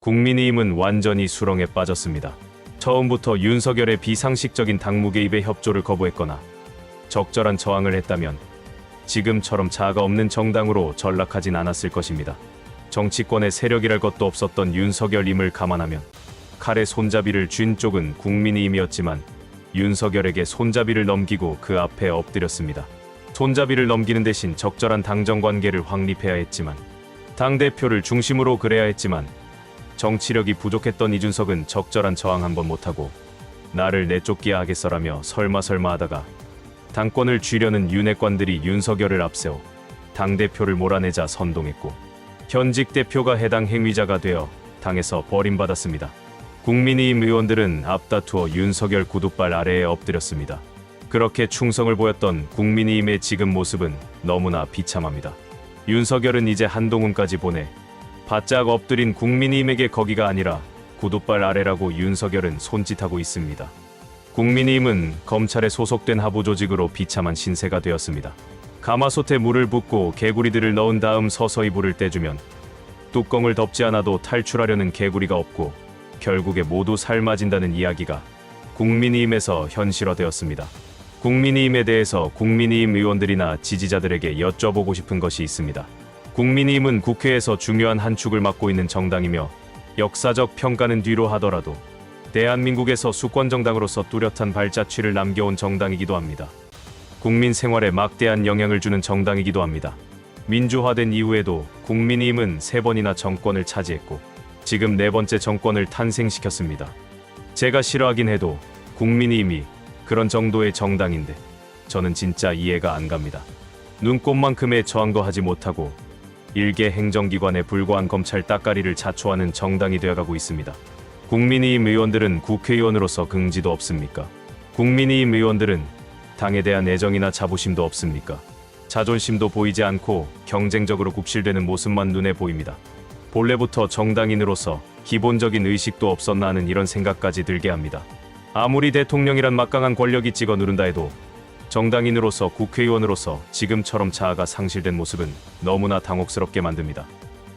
국민의힘은 완전히 수렁에 빠졌습니다. 처음부터 윤석열의 비상식적인 당무 개입에 협조를 거부했거나 적절한 저항을 했다면 지금처럼 자아가 없는 정당으로 전락하진 않았을 것입니다. 정치권에 세력이랄 것도 없었던 윤석열임을 감안하면 칼에 손잡이를 쥔 쪽은 국민의힘이었지만 윤석열에게 손잡이를 넘기고 그 앞에 엎드렸습니다. 손잡이를 넘기는 대신 적절한 당정관계를 확립해야 했지만 당대표를 중심으로 그래야 했지만 정치력이 부족했던 이준석은 적절한 저항 한번 못하고 나를 내쫓기야 하겠어라며 설마 하다가 당권을 쥐려는 윤핵관들이 윤석열을 앞세워 당대표를 몰아내자 선동했고 현직 대표가 해당 행위자가 되어 당에서 버림받았습니다. 국민의힘 의원들은 앞다투어 윤석열 구두발 아래에 엎드렸습니다. 그렇게 충성을 보였던 국민의힘의 지금 모습은 너무나 비참합니다. 윤석열은 이제 한동훈까지 보내 바짝 엎드린 국민의힘에게 거기가 아니라 구두발 아래라고 윤석열은 손짓하고 있습니다. 국민의힘은 검찰에 소속된 하부 조직으로 비참한 신세가 되었습니다. 가마솥에 물을 붓고 개구리들을 넣은 다음 서서히 불을 떼주면 뚜껑을 덮지 않아도 탈출하려는 개구리가 없고 결국에 모두 삶아진다는 이야기가 국민의힘에서 현실화되었습니다. 국민의힘에 대해서 국민의힘 의원들이나 지지자들에게 여쭤보고 싶은 것이 있습니다. 국민의힘은 국회에서 중요한 한 축을 맡고 있는 정당이며 역사적 평가는 뒤로 하더라도 대한민국에서 수권정당으로서 뚜렷한 발자취를 남겨온 정당이기도 합니다. 국민 생활에 막대한 영향을 주는 정당이기도 합니다. 민주화된 이후에도 국민의힘은 3번이나 정권을 차지했고 지금 4번째 정권을 탄생시켰습니다. 제가 싫어하긴 해도 국민의힘이 그런 정도의 정당인데 저는 진짜 이해가 안 갑니다. 눈꼽만큼의 저항도 하지 못하고 일개 행정기관에 불과한 검찰 따까리를 자초하는 정당이 되어가고 있습니다. 국민의힘 의원들은 국회의원으로서 긍지도 없습니까? 국민의힘 의원들은 당에 대한 애정이나 자부심도 없습니까? 자존심도 보이지 않고 경쟁적으로 굽실대는 모습만 눈에 보입니다. 본래부터 정당인으로서 기본적인 의식도 없었나 하는 이런 생각까지 들게 합니다. 아무리 대통령이란 막강한 권력이 찍어 누른다 해도 정당인으로서 국회의원으로서 지금처럼 자아가 상실된 모습은 너무나 당혹스럽게 만듭니다.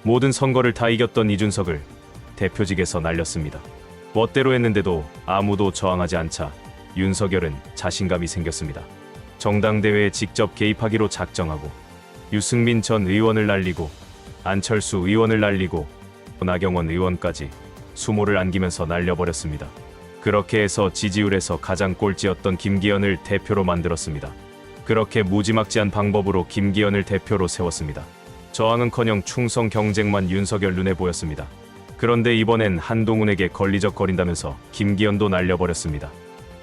모든 선거를 다 이겼던 이준석을 대표직에서 날렸습니다. 멋대로 했는데도 아무도 저항하지 않자 윤석열은 자신감이 생겼습니다. 정당대회에 직접 개입하기로 작정하고 유승민 전 의원을 날리고 안철수 의원을 날리고 나경원 의원까지 수모를 안기면서 날려버렸습니다. 그렇게 해서 지지율에서 가장 꼴찌였던 김기현을 대표로 만들었습니다. 그렇게 무지막지한 방법으로 김기현을 대표로 세웠습니다. 저항은커녕 충성 경쟁만 윤석열 눈에 보였습니다. 그런데 이번엔 한동훈에게 걸리적거린다면서 김기현도 날려버렸습니다.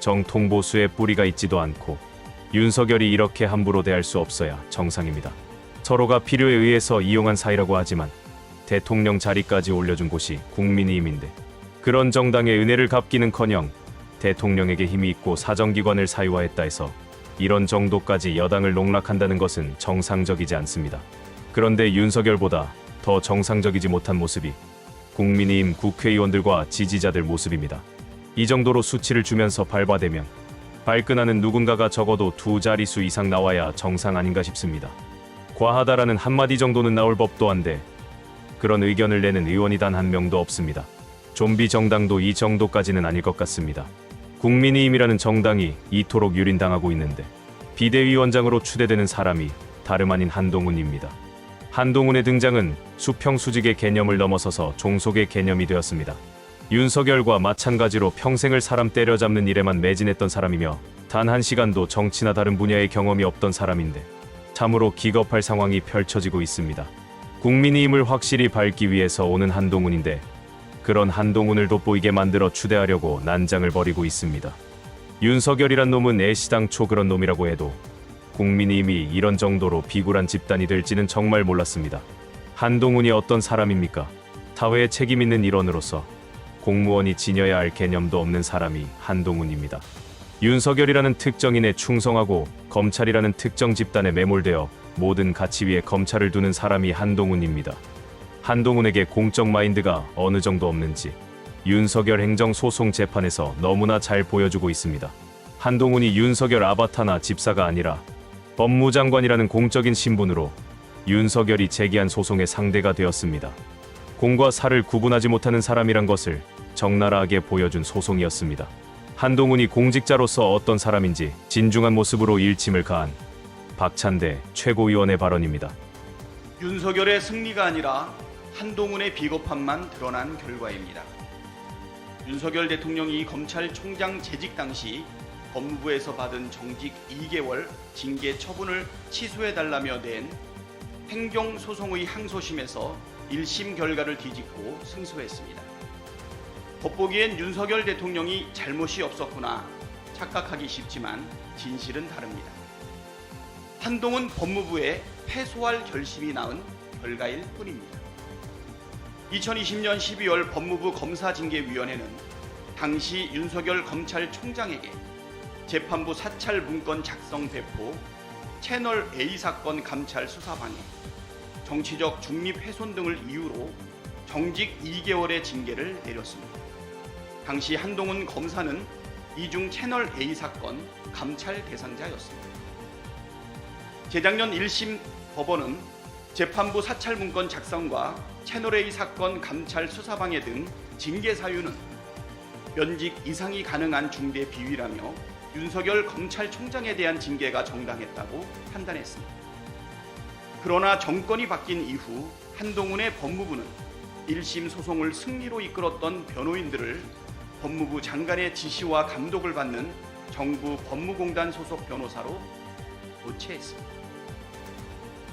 정통보수의 뿌리가 있지도 않고 윤석열이 이렇게 함부로 대할 수 없어야 정상입니다. 서로가 필요에 의해서 이용한 사이라고 하지만 대통령 자리까지 올려준 곳이 국민의힘인데 그런 정당의 은혜를 갚기는커녕 대통령에게 힘이 있고 사정기관을 사유화했다 해서 이런 정도까지 여당을 농락한다는 것은 정상적이지 않습니다. 그런데 윤석열보다 더 정상적이지 못한 모습이 국민의힘 국회의원들과 지지자들 모습입니다. 이 정도로 수치를 주면서 발바대면 발끈하는 누군가가 적어도 2자릿수 이상 나와야 정상 아닌가 싶습니다. 과하다라는 한마디 정도는 나올 법도 한데 그런 의견을 내는 의원이 단 한 명도 없습니다. 좀비 정당도 이 정도까지는 아닐 것 같습니다. 국민의힘이라는 정당이 이토록 유린당하고 있는데 비대위원장으로 추대되는 사람이 다름 아닌 한동훈입니다. 한동훈의 등장은 수평수직의 개념을 넘어서서 종속의 개념이 되었습니다. 윤석열과 마찬가지로 평생을 사람 때려잡는 일에만 매진했던 사람이며 단 한 시간도 정치나 다른 분야의 경험이 없던 사람인데 참으로 기겁할 상황이 펼쳐지고 있습니다. 국민의힘을 확실히 밟기 위해서 오는 한동훈인데 그런 한동훈을 돋보이게 만들어 추대하려고 난장을 벌이고 있습니다. 윤석열이란 놈은 애시당초 그런 놈이라고 해도 국민의힘이 이런 정도로 비굴한 집단이 될지는 정말 몰랐습니다. 한동훈이 어떤 사람입니까? 사회에 책임 있는 일원으로서 공무원이 지녀야 할 개념도 없는 사람이 한동훈입니다. 윤석열이라는 특정인에 충성하고 검찰이라는 특정 집단에 매몰되어 모든 가치 위에 검찰을 두는 사람이 한동훈입니다. 한동훈에게 공적 마인드가 어느 정도 없는지 윤석열 행정소송재판에서 너무나 잘 보여주고 있습니다. 한동훈이 윤석열 아바타나 집사가 아니라 법무장관이라는 공적인 신분으로 윤석열이 제기한 소송의 상대가 되었습니다. 공과 사를 구분하지 못하는 사람이란 것을 적나라하게 보여준 소송이었습니다. 한동훈이 공직자로서 어떤 사람인지 진중한 모습으로 일침을 가한 박찬대 최고위원의 발언입니다. 윤석열의 승리가 아니라 한동훈의 비겁함만 드러난 결과입니다. 윤석열 대통령이 검찰총장 재직 당시 법무부에서 받은 정직 2개월 징계 처분을 취소해달라며 낸 행정소송의 항소심에서 1심 결과를 뒤집고 승소했습니다. 겉보기엔 윤석열 대통령이 잘못이 없었구나 착각하기 쉽지만 진실은 다릅니다. 한동훈 법무부에 패소할 결심이 낳은 결과일 뿐입니다. 2020년 12월 법무부 검사징계위원회는 당시 윤석열 검찰총장에게 재판부 사찰 문건 작성 배포, 채널 A 사건 감찰 수사 방해, 정치적 중립 훼손 등을 이유로 정직 2개월의 징계를 내렸습니다. 당시 한동훈 검사는 이중 채널 A 사건 감찰 대상자였습니다. 재작년 1심 법원은 재판부 사찰 문건 작성과 채널A 사건 감찰 수사방해 등 징계 사유는 면직 이상이 가능한 중대 비위라며 윤석열 검찰총장에 대한 징계가 정당했다고 판단했습니다. 그러나 정권이 바뀐 이후 한동훈의 법무부는 1심 소송을 승리로 이끌었던 변호인들을 법무부 장관의 지시와 감독을 받는 정부 법무공단 소속 변호사로 교체했습니다.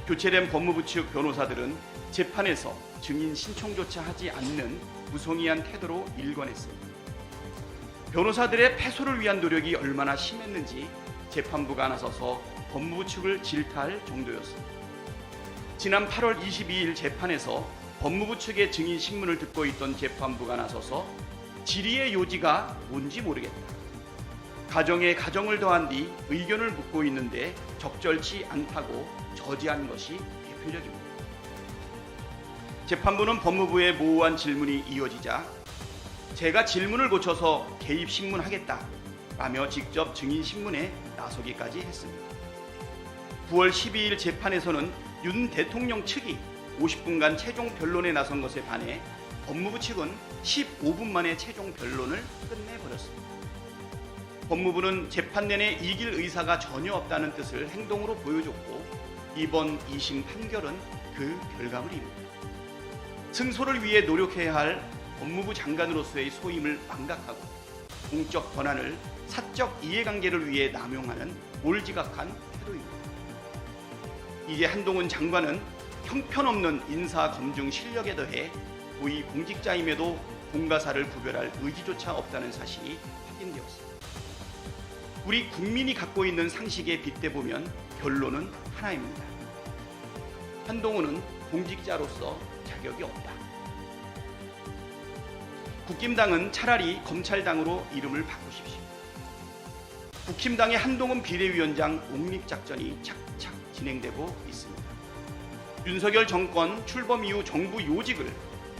교체된 법무부 측 변호사들은 재판에서 증인 신청조차 하지 않는 무성의한 태도로 일관했습니다. 변호사들의 패소를 위한 노력이 얼마나 심했는지 재판부가 나서서 법무부 측을 질타할 정도였습니다. 지난 8월 22일 재판에서 법무부 측의 증인 신문을 듣고 있던 재판부가 나서서 질의의 요지가 뭔지 모르겠다. 가정에 가정을 더한 뒤 의견을 묻고 있는데 적절치 않다고 저지한 것이 대표적입니다. 재판부는 법무부의 모호한 질문이 이어지자 제가 질문을 고쳐서 개입 신문하겠다 라며 직접 증인 신문에 나서기까지 했습니다. 9월 12일 재판에서는 윤 대통령 측이 50분간 최종 변론에 나선 것에 반해 법무부 측은 15분 만에 최종 변론을 끝내버렸습니다. 법무부는 재판 내내 이길 의사가 전혀 없다는 뜻을 행동으로 보여줬고 이번 2심 판결은 그 결과물입니다. 승소를 위해 노력해야 할 법무부 장관으로서의 소임을 망각하고 공적 권한을 사적 이해관계를 위해 남용하는 몰지각한 태도입니다. 이제 한동훈 장관은 형편없는 인사 검증 실력에 더해 고위 공직자임에도 공과 사를 구별할 의지조차 없다는 사실이 확인되었습니다. 우리 국민이 갖고 있는 상식에 빗대보면 결론은 하나입니다. 한동훈은 공직자로서 자격이 없다. 국힘당은 차라리 검찰당으로 이름을 바꾸십시오. 국힘당의 한동훈 비대위원장 옹립작전이 착착 진행되고 있습니다. 윤석열 정권 출범 이후 정부 요직을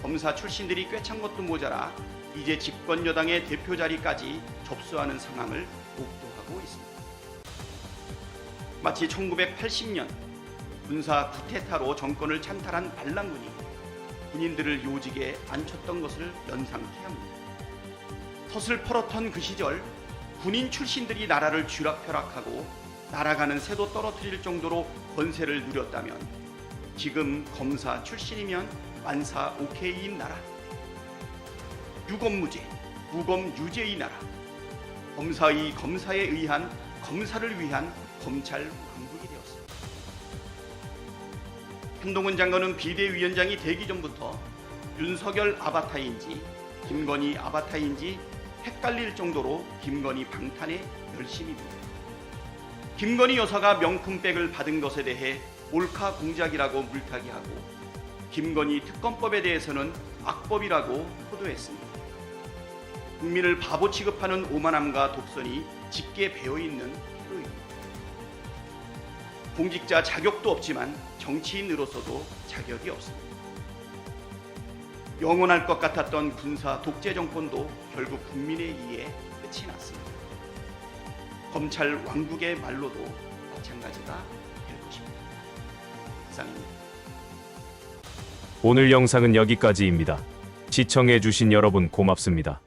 검사 출신들이 꿰찬 것도 모자라 이제 집권 여당의 대표 자리까지 접수하는 상황을 목도하고 있습니다. 마치 1980년 군사 쿠데타로 정권을 찬탈한 반란군이 군인들을 요직에 앉혔던 것을 연상케 합니다. 덫을 펄었던 그 시절 군인 출신들이 나라를 쥐락펴락하고 날아가는 새도 떨어뜨릴 정도로 권세를 누렸다면 지금 검사 출신이면 만사 오케이인 나라, 유검무죄, 무검유죄의 나라, 검사에 의한 검사를 위한 검찰 왕국이 되었습니다. 한동훈 장관은 비대위원장이 되기 전부터 윤석열 아바타인지 김건희 아바타인지 헷갈릴 정도로 김건희 방탄에 열심입니다. 김건희 여사가 명품백을 받은 것에 대해 몰카 공작이라고 물타기하고 김건희 특검법에 대해서는 악법이라고 호도했습니다. 국민을 바보 취급하는 오만함과 독선이 짙게 배어있는 태도입니다. 공직자 자격도 없지만 정치인으로서도 자격이 없습니다. 영원할 것 같았던 군사 독재 정권도 결국 국민에 의해 끝이 났습니다. 검찰 왕국의 말로도 마찬가지가 될 것입니다. 이상입니다. 오늘 영상은 여기까지입니다. 시청해주신 여러분 고맙습니다.